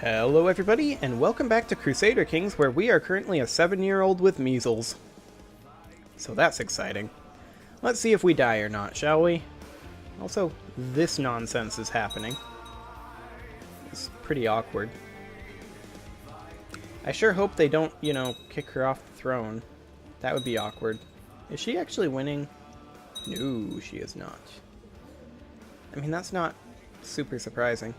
Hello everybody, and welcome back to Crusader Kings, where we are currently a 7-year-old with measles. So that's exciting. Let's see if we die or not, shall we? Also, this nonsense is happening. It's pretty awkward. I sure hope they don't, kick her off the throne. That would be awkward. Is she actually winning? No, she is not. I mean, that's not super surprising.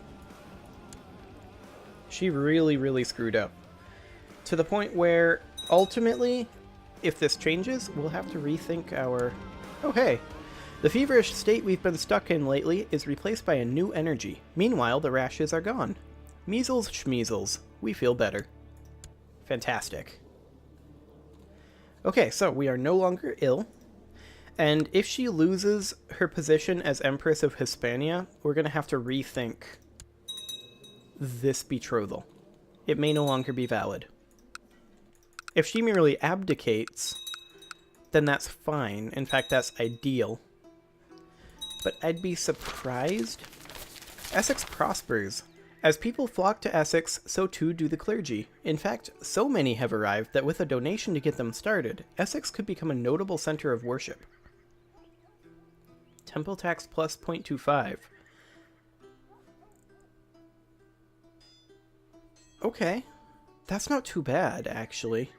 She really screwed up. To the point where, ultimately, if this changes, we'll have to rethink our... Oh, hey! The feverish state we've been stuck in lately is replaced by a new energy. Meanwhile, the rashes are gone. Measles schmeasles. We feel better. Fantastic. Okay, so we are no longer ill. And if she loses her position as Empress of Hispania, we're going to have to rethink this betrothal. It may no longer be valid. If she merely abdicates, then that's fine. In fact, that's ideal. But I'd be surprised. Essex prospers. As people flock to Essex, so too do the clergy. In fact, so many have arrived that with a donation to get them started, Essex could become a notable center of worship. Temple tax plus 0.25. Okay, that's not too bad, actually.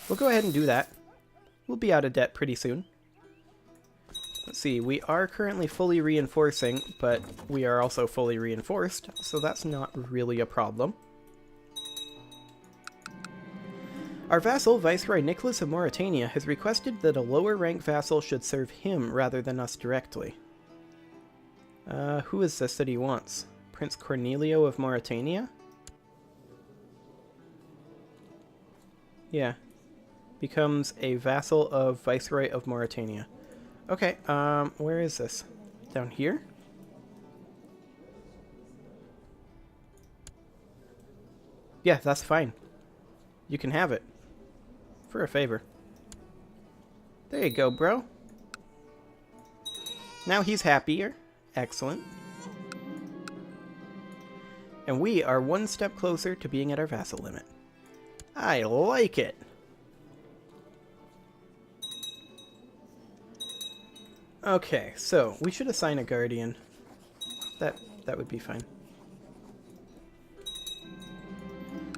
We'll go ahead and do that. We'll be out of debt pretty soon. Let's see, we are currently fully reinforcing, but we are also fully reinforced, so that's not really a problem. Our vassal, Viceroy Nicholas of Mauritania, has requested that a lower rank vassal should serve him rather than us directly. Who is this that he wants? Prince Cornelio of Mauritania? Yeah. Becomes a vassal of Viceroy of Mauritania. Okay, where is this? Down here? Yeah, that's fine. You can have it. For a favor. There you go, bro. Now he's happier. Excellent. And we are one step closer to being at our vassal limit. I like it. Okay, so we should assign a guardian. That would be fine.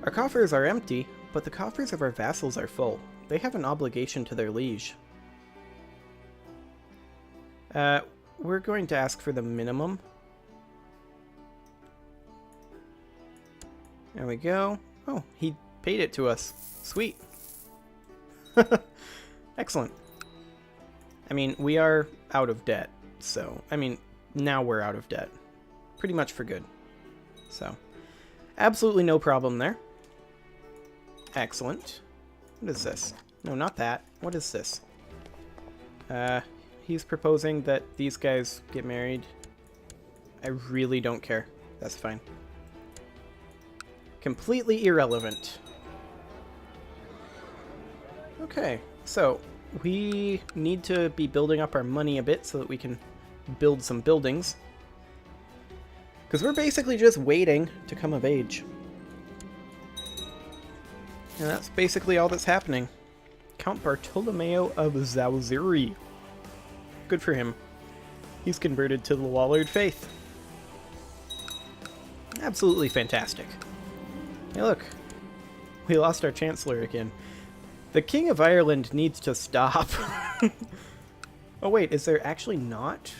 Our coffers are empty, but the coffers of our vassals are full. They have an obligation to their liege. We're going to ask for the minimum. There we go. Oh, he paid it to us. Sweet. Excellent. I mean, we are out of debt, so... I mean, now we're out of debt. Pretty much for good. So, absolutely no problem there. Excellent. What is this? No, not that. What is this? He's proposing that these guys get married. I really don't care. That's fine. Completely irrelevant. Okay, so we need to be building up our money a bit so that we can build some buildings. Because we're basically just waiting to come of age. And that's basically all that's happening. Count Bartolomeo of Zawziri. Good for him. He's converted to the Wallard faith. Absolutely fantastic. Hey look, we lost our Chancellor again. The King of Ireland needs to stop. Oh wait, is there actually not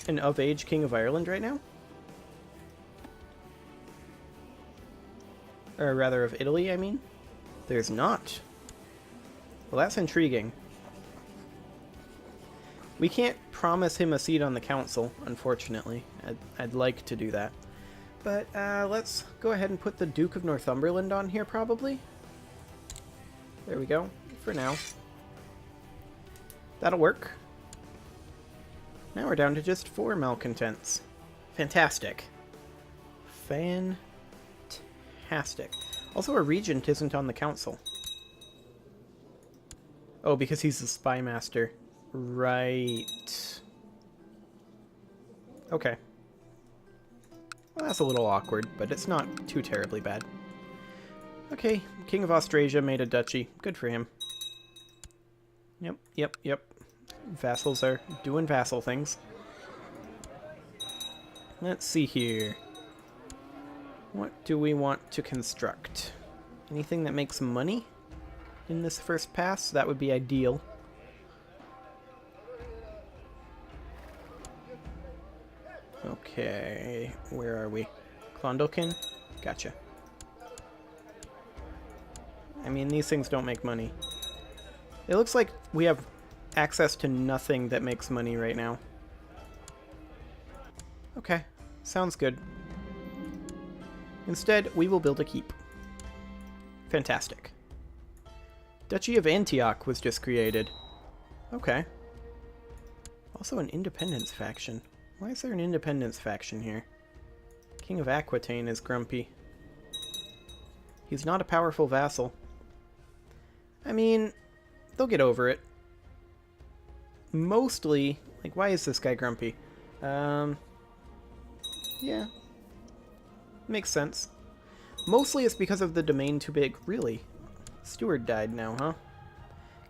an of-age King of Ireland right now? Or rather of Italy, I mean? There's not. Well, that's intriguing. We can't promise him a seat on the council, unfortunately. I'd like to do that. But let's go ahead and put the Duke of Northumberland on here, probably. There we go, for now. That'll work. Now we're down to just 4 malcontents. Fantastic. Fantastic. Also, a regent isn't on the council. Oh, because he's the spy master. Right. Okay. Well, that's a little awkward, but it's not too terribly bad. Okay, King of Austrasia made a duchy. Good for him. Yep. Vassals are doing vassal things. Let's see here. What do we want to construct? Anything that makes money in this first pass? That would be ideal. Okay, where are we? Clondalkin? Gotcha. I mean, these things don't make money. It looks like we have access to nothing that makes money right now. Okay, sounds good. Instead, we will build a keep. Fantastic. Duchy of Antioch was just created. Okay. Also an independence faction. Why is there an independence faction here? King of Aquitaine is grumpy. He's not a powerful vassal. I mean, they'll get over it. Mostly, like, why is this guy grumpy? Yeah. Makes sense. Mostly it's because of the domain too big. Really? Steward died now, huh?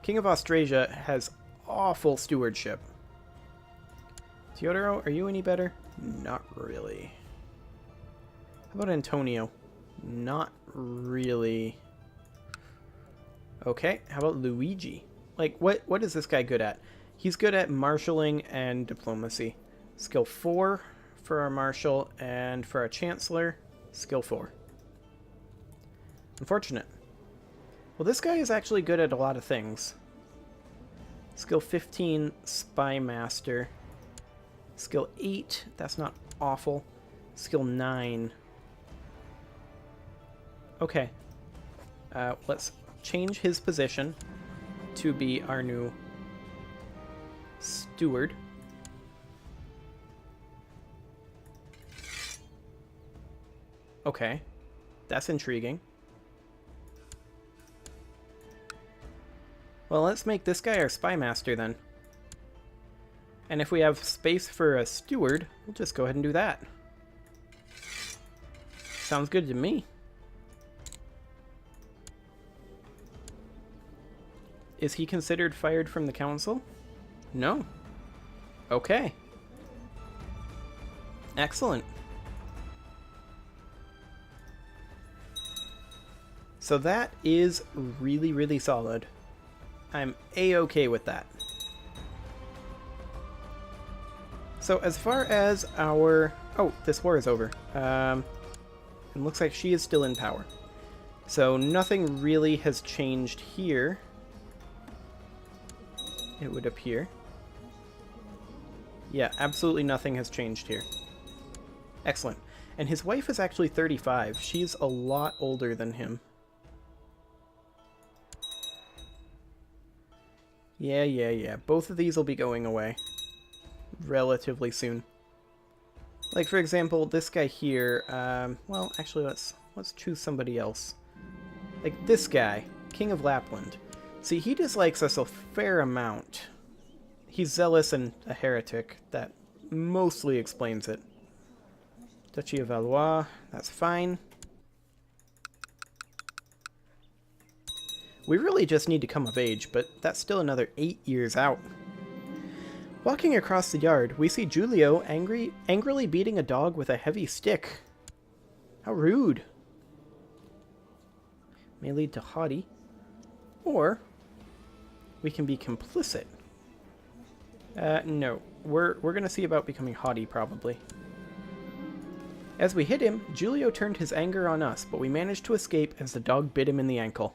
King of Austrasia has awful stewardship. Teodoro, are you any better? Not really. How about Antonio? Not really. Okay, how about Luigi? Like, what is this guy good at? He's good at marshalling and diplomacy. Skill 4 for our marshal, and for our chancellor, skill 4. Unfortunate. Well, this guy is actually good at a lot of things. Skill 15, spy master. Skill 8, that's not awful. Skill 9. Okay. Let's change his position to be our new steward. Okay. That's intriguing. Well, let's make this guy our spy master then. And if we have space for a steward, we'll just go ahead and do that. Sounds good to me. Is he considered fired from the council? No. Okay. Excellent. So that is really, really solid. I'm A-okay with that. So as far as our... Oh, this war is over. It looks like she is still in power. So nothing really has changed here. It would appear. Yeah, absolutely nothing has changed here. Excellent. And his wife is actually 35. She's a lot older than him. Yeah. Both of these will be going away relatively soon. Like, for example, this guy here, well, actually, let's choose somebody else. Like this guy, King of Lapland. See, he dislikes us a fair amount. He's zealous and a heretic. That mostly explains it. Duchy of Valois, that's fine. We really just need to come of age, but that's still another 8 years out. Walking across the yard, we see Giulio angrily beating a dog with a heavy stick. How rude. May lead to haughty. Or we can be complicit. No. We're going to see about becoming haughty, probably. As we hit him, Giulio turned his anger on us, but we managed to escape as the dog bit him in the ankle.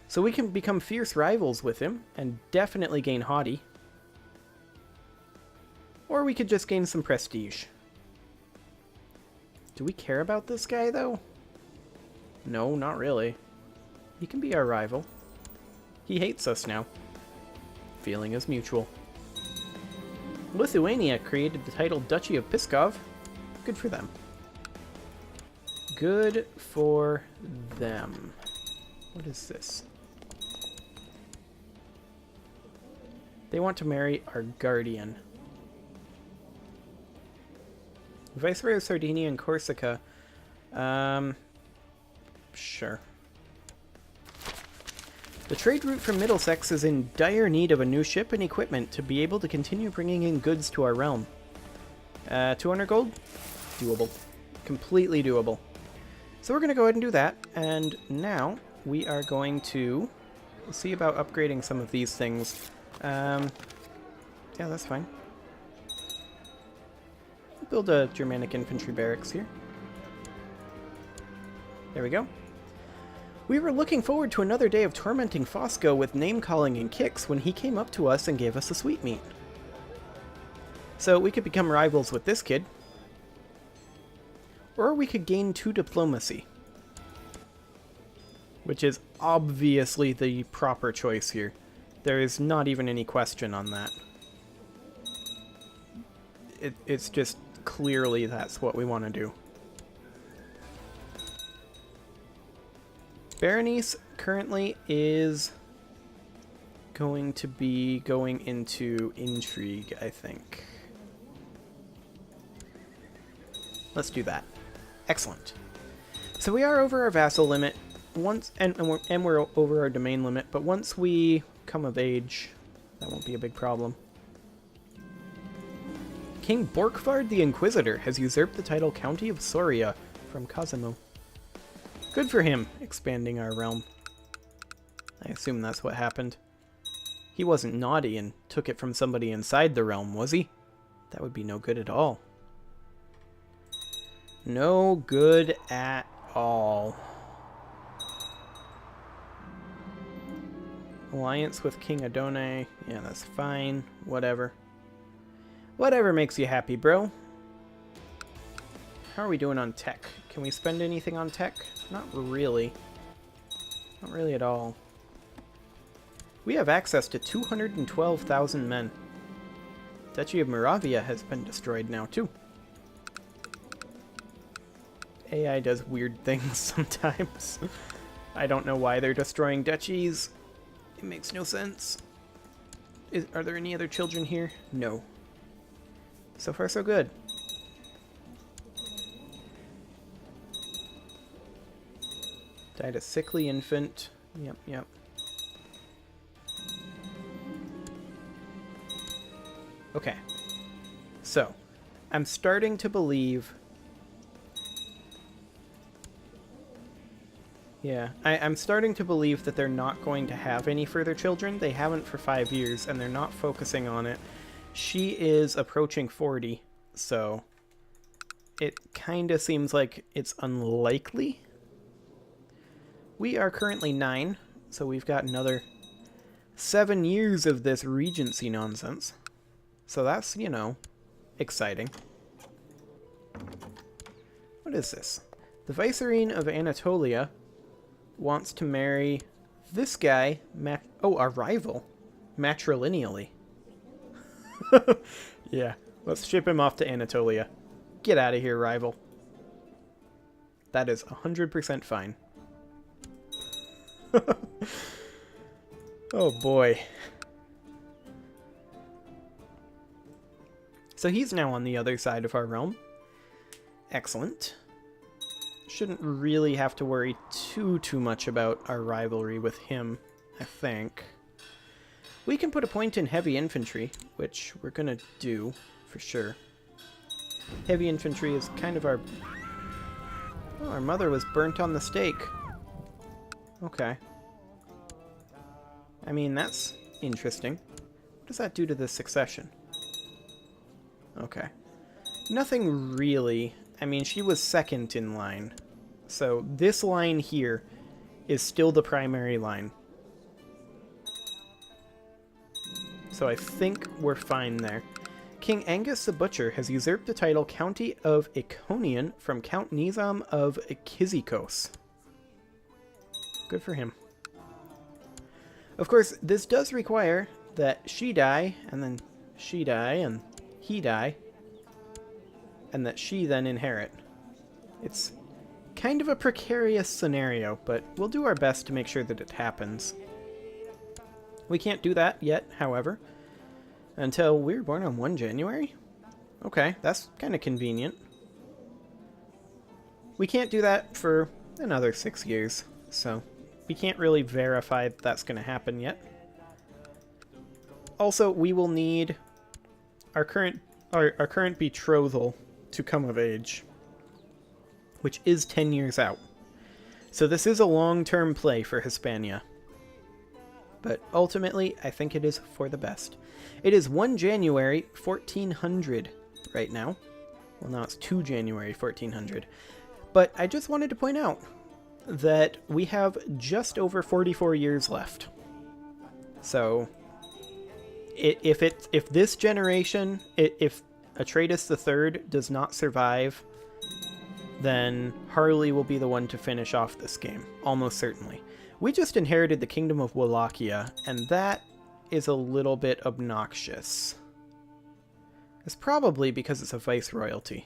So we can become fierce rivals with him, and definitely gain haughty. Or we could just gain some prestige. Do we care about this guy, though? No, not really. He can be our rival. He hates us now. Feeling is mutual. Lithuania created the title Duchy of Pskov. Good for them. Good for them. What is this? They want to marry our guardian. Viceroy of Sardinia and Corsica. Sure. The trade route from Middlesex is in dire need of a new ship and equipment to be able to continue bringing in goods to our realm. 200 gold? Doable. Completely doable. So we're going to go ahead and do that, and now we are going to see about upgrading some of these things. Yeah, that's fine. Build a Germanic infantry barracks here. There we go. We were looking forward to another day of tormenting Fosco with name-calling and kicks when he came up to us and gave us a sweetmeat. So we could become rivals with this kid. Or we could gain 2 diplomacy. Which is obviously the proper choice here. There is not even any question on that. It's just clearly that's what we want to do. Berenice currently is going to be going into intrigue, I think. Let's do that. Excellent. So we are over our vassal limit once, and we're over our domain limit, but once we come of age, that won't be a big problem. King Borkvard the Inquisitor has usurped the title County of Soria from Cosimo. Good for him, expanding our realm. I assume that's what happened. He wasn't naughty and took it from somebody inside the realm, was he? That would be no good at all. No good at all. Alliance with King Adone. Yeah, that's fine. Whatever. Whatever makes you happy, bro. How are we doing on tech? Can we spend anything on tech? Not really. Not really at all. We have access to 212,000 men. Duchy of Moravia has been destroyed now, too. AI does weird things sometimes. I don't know why they're destroying duchies. It makes no sense. Are there any other children here? No. So far, so good. Died a sickly infant. Yep, yep. Okay. So, I'm starting to believe... Yeah, I'm starting to believe that they're not going to have any further children. They haven't for 5 years, and they're not focusing on it. She is approaching 40, so it kind of seems like it's unlikely. We are currently 9, so we've got another 7 years of this regency nonsense. So that's, you know, exciting. What is this? The Vicereine of Anatolia wants to marry this guy, our rival, matrilineally. Yeah, let's ship him off to Anatolia. Get out of here, rival. That is 100% fine. Oh boy. So he's now on the other side of our realm. Excellent. Shouldn't really have to worry too much about our rivalry with him, I think. We can put a point in heavy infantry, which we're gonna do, for sure. Heavy infantry is kind of our... Oh, our mother was burnt on the stake. Okay. I mean, that's interesting. What does that do to the succession? Okay. Nothing really. I mean, she was second in line. So this line here is still the primary line. So I think we're fine there. King Angus the Butcher has usurped the title County of Iconian from Count Nizam of Kizikos. Good for him. Of course, this does require that she die, and then she die, and he die, and that she then inherit. It's kind of a precarious scenario, but we'll do our best to make sure that it happens. We can't do that yet, however, until we were born on 1 January? Okay, that's kind of convenient. We can't do that for another 6 years, so we can't really verify that's going to happen yet. Also, we will need our current betrothal to come of age, which is 10 years out. So this is a long-term play for Hispania. But ultimately, I think it is for the best. It is 1 January 1400 right now. Well, now it's 2 January 1400. But I just wanted to point out that we have just over 44 years left. So if this generation, if Atraitus III does not survive, then Harley will be the one to finish off this game, almost certainly. We just inherited the Kingdom of Wallachia, and that is a little bit obnoxious. It's probably because it's a viceroyalty.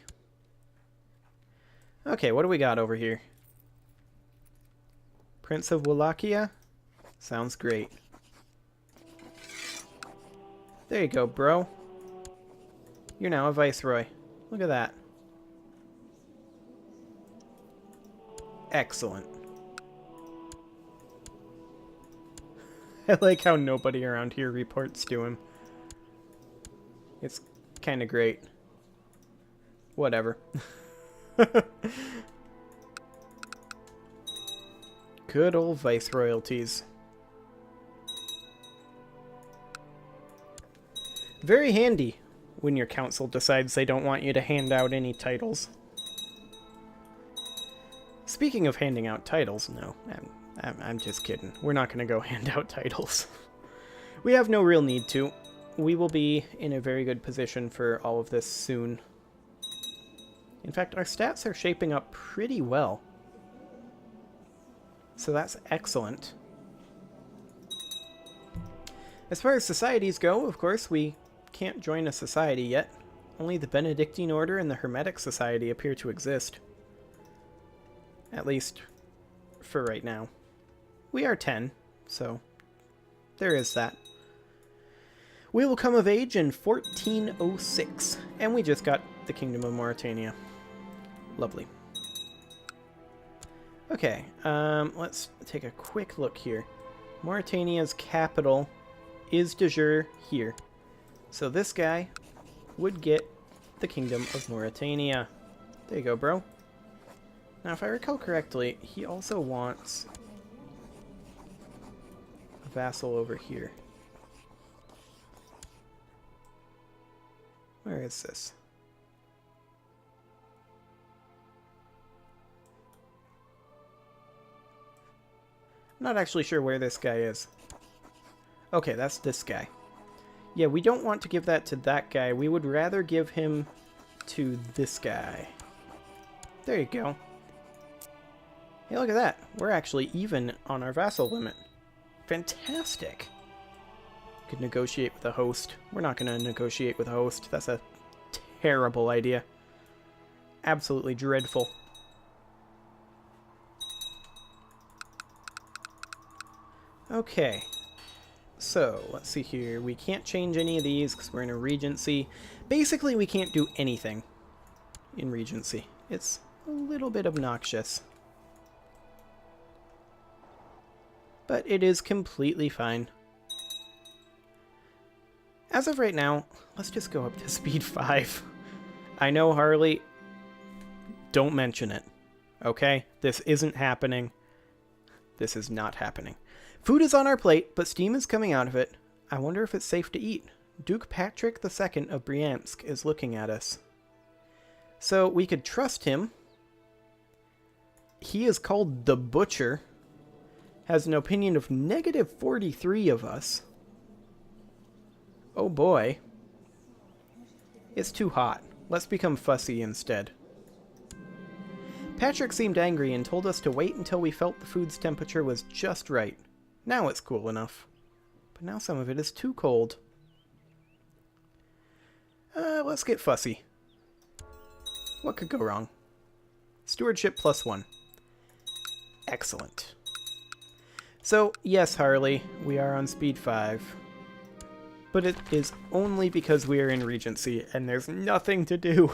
Okay, what do we got over here? Prince of Wallachia? Sounds great. There you go, bro. You're now a viceroy. Look at that. Excellent. I like how nobody around here reports to him. It's kind of great. Whatever. Good old viceroyalties. Very handy when your council decides they don't want you to hand out any titles. Speaking of handing out titles, no, I'm just kidding. We're not going to go hand out titles. We have no real need to. We will be in a very good position for all of this soon. In fact, our stats are shaping up pretty well. So that's excellent. As far as societies go, of course, we can't join a society yet. Only the Benedictine Order and the Hermetic Society appear to exist. At least for right now. We are 10, so there is that. We will come of age in 1406, and we just got the Kingdom of Mauritania. Lovely. Okay, let's take a quick look here. Mauritania's capital is de jure here. So this guy would get the Kingdom of Mauritania. There you go, bro. Now, if I recall correctly, he also wants a vassal over here. Where is this? I'm not actually sure where this guy is. Okay, that's this guy. Yeah, we don't want to give that to that guy. We would rather give him to this guy. There you go. Hey, look at that. We're actually even on our vassal limit. Fantastic. Could negotiate with a host. We're not going to negotiate with a host. That's a terrible idea. Absolutely dreadful. Okay. So, let's see here. We can't change any of these because we're in a regency. Basically, we can't do anything in regency. It's a little bit obnoxious. But it is completely fine. As of right now, let's just go up to speed 5. I know, Harley, don't mention it. Okay? This isn't happening. This is not happening. Food is on our plate, but steam is coming out of it. I wonder if it's safe to eat. Duke Patrick II of Briansk is looking at us. So we could trust him. He is called the Butcher. Has an opinion of -43 of us. Oh boy. It's too hot. Let's become fussy instead. Patrick seemed angry and told us to wait until we felt the food's temperature was just right. Now it's cool enough. But now some of it is too cold. Let's get fussy. What could go wrong? Stewardship +1. Excellent. So, yes, Harley, we are on speed 5. But it is only because we are in Regency, and there's nothing to do.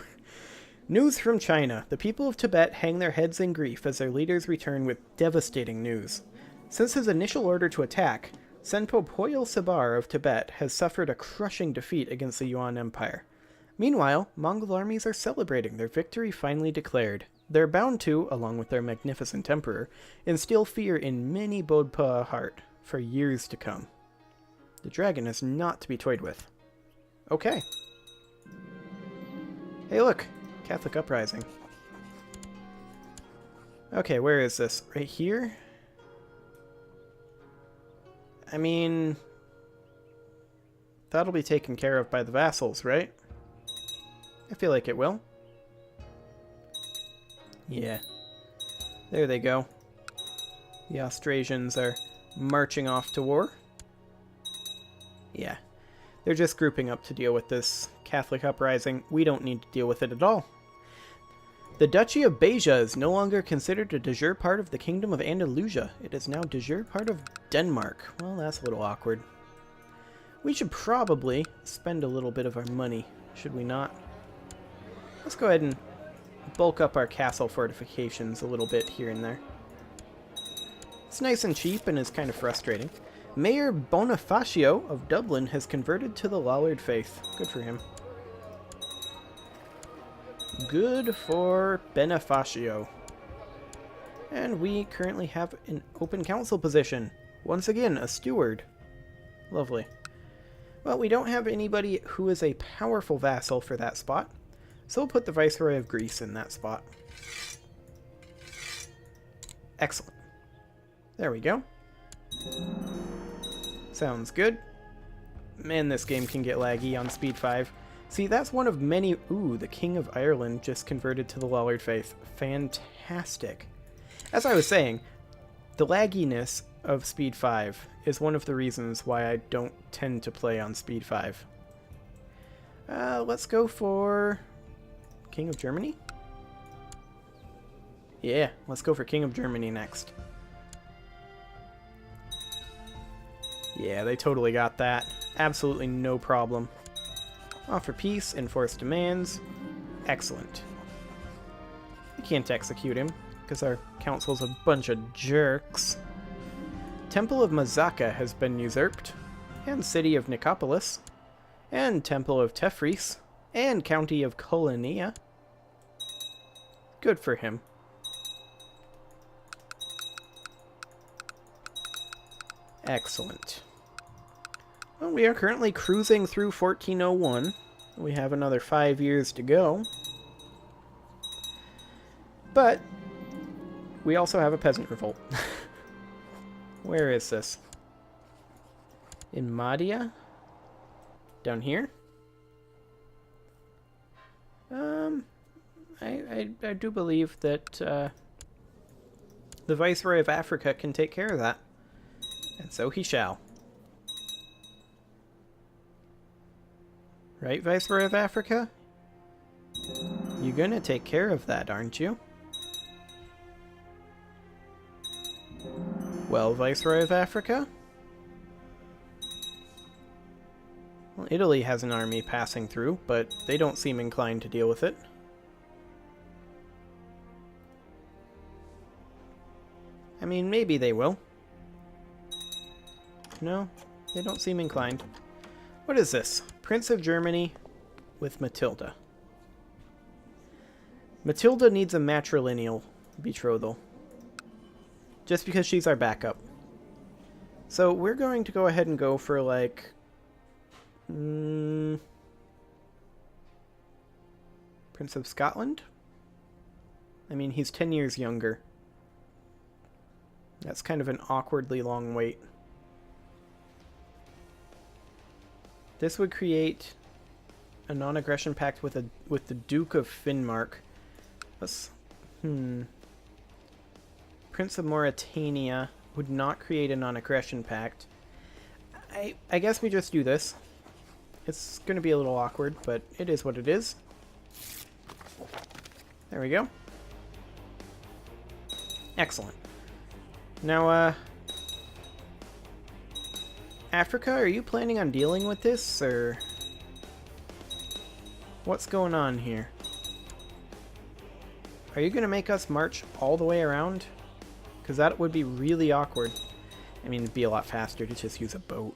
News from China. The people of Tibet hang their heads in grief as their leaders return with devastating news. Since his initial order to attack, Senpo Poyal Sabar of Tibet has suffered a crushing defeat against the Yuan Empire. Meanwhile, Mongol armies are celebrating their victory finally declared. They're bound to, along with their magnificent emperor, instill fear in many Bodpa heart for years to come. The dragon is not to be toyed with. Okay. Hey look! Catholic Uprising. Okay, where is this? Right here? I mean, that'll be taken care of by the vassals, right? I feel like it will. Yeah. There they go. The Austrasians are marching off to war. Yeah. They're just grouping up to deal with this Catholic uprising. We don't need to deal with it at all. The Duchy of Beja is no longer considered a de jure part of the Kingdom of Andalusia. It is now de jure part of Denmark. Well, that's a little awkward. We should probably spend a little bit of our money, should we not? Let's go ahead and bulk up our castle fortifications a little bit here and there. It's nice and cheap and is kind of frustrating. Mayor Bonifacio of Dublin has converted to the Lollard faith. Good for him. Good for Bonifacio. And we currently have an open council position. Once again, a steward. Lovely. Well, we don't have anybody who is a powerful vassal for that spot, so we'll put the Viceroy of Greece in that spot. Excellent. There we go. Sounds good. Man, this game can get laggy on speed 5. See, that's one of many... Ooh, the King of Ireland just converted to the Lollard faith. Fantastic. As I was saying, the lagginess of speed 5 is one of the reasons why I don't tend to play on speed 5. Let's go for... King of Germany? Yeah, let's go for King of Germany next. Yeah, they totally got that. Absolutely no problem. Offer peace, enforce demands. Excellent. We can't execute him, because our council's a bunch of jerks. Temple of Mazaka has been usurped, and City of Nicopolis, and Temple of Tefris, and County of Colonia. Good for him. Excellent. Well, we are currently cruising through 1401. We have another 5 years to go. But we also have a peasant revolt. Where is this? In Mahdia? Down here? I do believe that the Viceroy of Africa can take care of that. And so he shall. Right, Viceroy of Africa? You're gonna take care of that, aren't you? Well, Viceroy of Africa? Well, Italy has an army passing through, but they don't seem inclined to deal with it. I mean, maybe they will. No, they don't seem inclined. What is this? Prince of Germany with Matilda. Matilda needs a matrilineal betrothal. Just because she's our backup. So we're going to go ahead and go for like... Prince of Scotland? I mean, he's 10 years younger. That's kind of an awkwardly long wait. This would create a non-aggression pact with the Duke of Finnmark. Let's... Prince of Mauritania would not create a non-aggression pact. I guess we just do this. It's going to be a little awkward, but it is what it is. There we go. Excellent. Now, Africa, are you planning on dealing with this, or what's going on here? Are you going to make us march all the way around? Because that would be really awkward. I mean, it'd be a lot faster to just use a boat.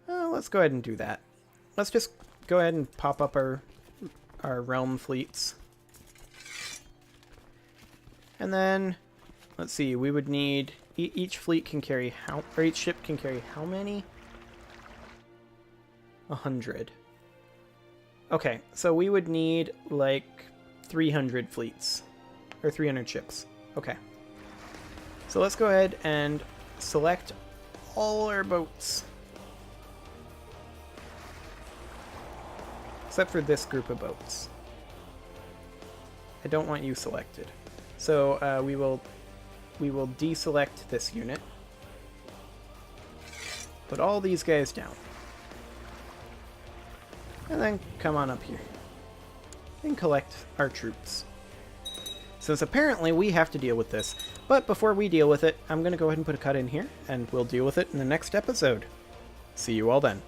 Let's go ahead and do that. Let's just go ahead and pop up our realm fleets. And then, let's see, we would need... Each fleet can carry how... Or each ship can carry how many? 100. Okay, so we would need, like, 300 fleets. Or 300 ships. Okay. So let's go ahead and select all our boats. Except for this group of boats. I don't want you selected. So we will deselect this unit. Put all these guys down. And then come on up here. And collect our troops. Since apparently we have to deal with this. But before we deal with it, I'm going to go ahead and put a cut in here, and we'll deal with it in the next episode. See you all then.